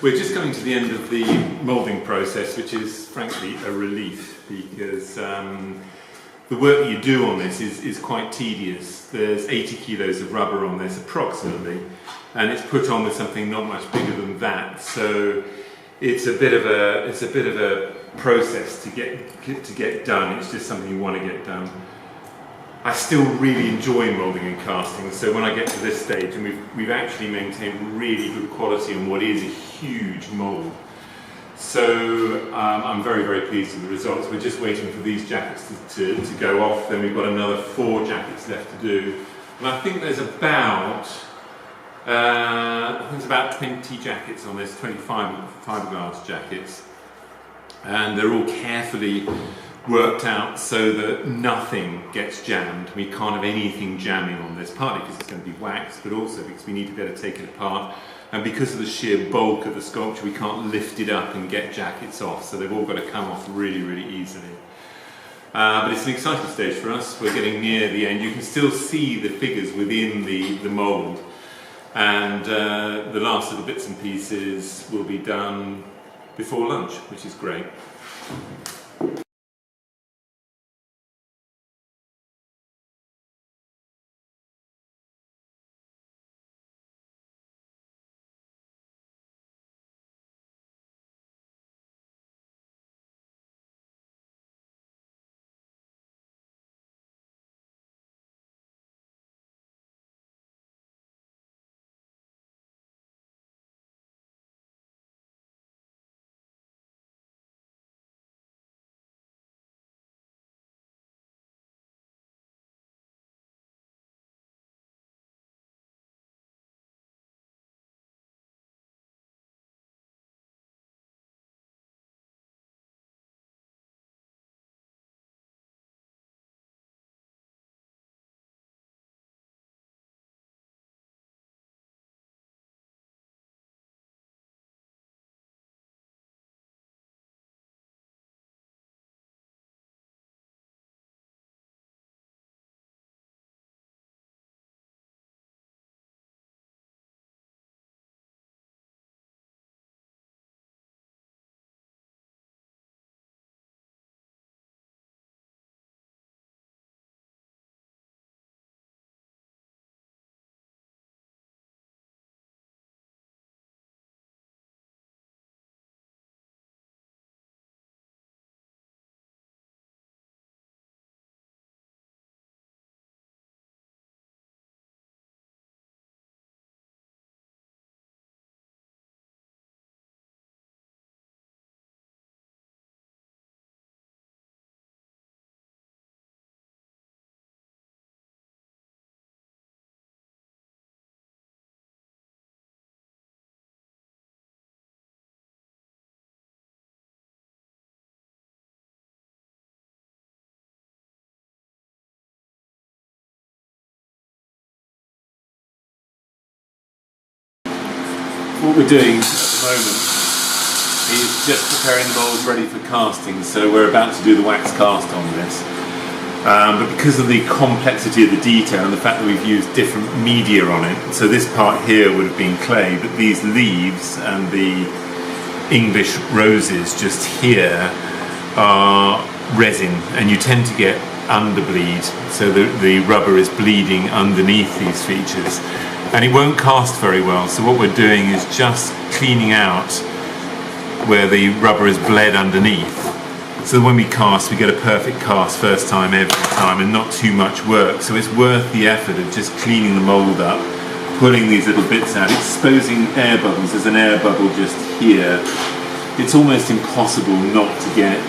We're just coming to the end of the moulding process, which is frankly a relief, because the work that you do on this is quite tedious. There's 80 kilos of rubber on this approximately, and it's put on with something not much bigger than that. So it's a bit of a process to get done. It's just something you want to get done. I still really enjoy moulding and casting, so when I get to this stage, and we've actually maintained really good quality on what is a huge mould. So I'm very, very pleased with the results. We're just waiting for these jackets to go off, then we've got another 4 jackets left to do. And I think there's about 20 jackets on this, 25 fibreglass jackets. And they're all carefully worked out so that nothing gets jammed. We can't have anything jamming on this, partly because it's going to be waxed, but also because we need to be able to take it apart. And because of the sheer bulk of the sculpture, we can't lift it up and get jackets off, so they've all got to come off really, really easily. But it's an exciting stage for us. We're getting near the end. You can still see the figures within the mould, and the last little bits and pieces will be done before lunch, which is great. What we're doing at the moment is just preparing the mould ready for casting, so we're about to do the wax cast on this. But because of the complexity of the detail and the fact that we've used different media on it, so this part here would have been clay, but these leaves and the English roses just here are resin, and you tend to get underbleed, so the rubber is bleeding underneath these features. And it won't cast very well, so what we're doing is just cleaning out where the rubber is bled underneath, so that when we cast, we get a perfect cast first time every time, and not too much work. So it's worth the effort of just cleaning the mould up, pulling these little bits out, exposing air bubbles. There's an air bubble just here. It's almost impossible not to get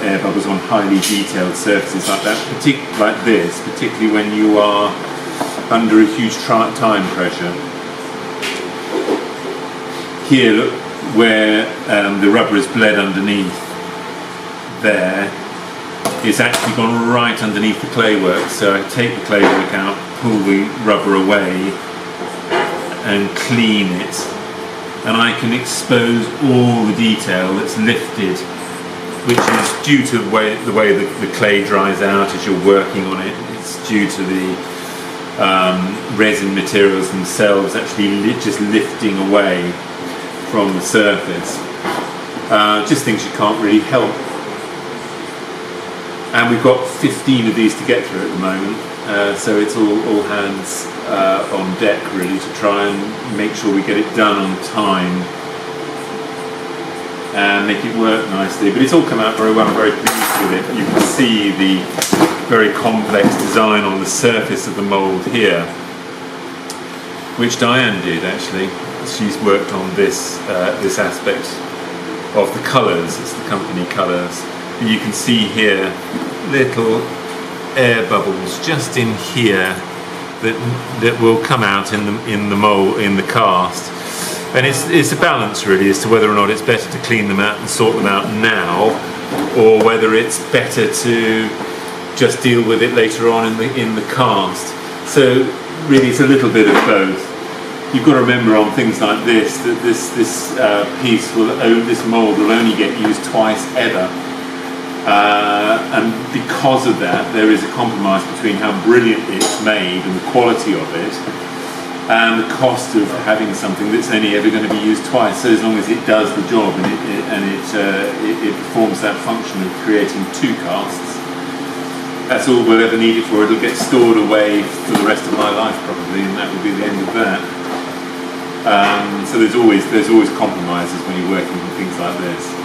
air bubbles on highly detailed surfaces like that, like this, particularly when you are under a huge time pressure. Here, look, where the rubber is bled underneath there, it's actually gone right underneath the clay work. So I take the clay work out, pull the rubber away and clean it, and I can expose all the detail that's lifted, which is due to the way the clay dries out as you're working on it. It's due to the resin materials themselves actually just lifting away. from the surface. Just things you can't really help. And we've got 15 of these to get through at the moment, so it's all hands on deck really to try and make sure we get it done on time and make it work nicely. But it's all come out very well. I'm very pleased with it. You can see the very complex design on the surface of the mould here, which Diane did actually. She's worked on this this aspect of the colours. It's the company colours. And you can see here little air bubbles just in here that will come out in the mold, in the cast. And it's a balance really as to whether or not it's better to clean them out and sort them out now, or whether it's better to just deal with it later on in the cast. So really it's a little bit of both. You've got to remember on things like this that this mould will only get used twice ever. And because of that, there is a compromise between how brilliant it's made and the quality of it, and the cost of having something that's only ever going to be used twice. So as long as it does the job and it performs that function of creating two casts, that's all we'll ever need it for. It'll get stored away for the rest of my life probably, and that will be the end of that. So there's always compromises when you're working with things like this.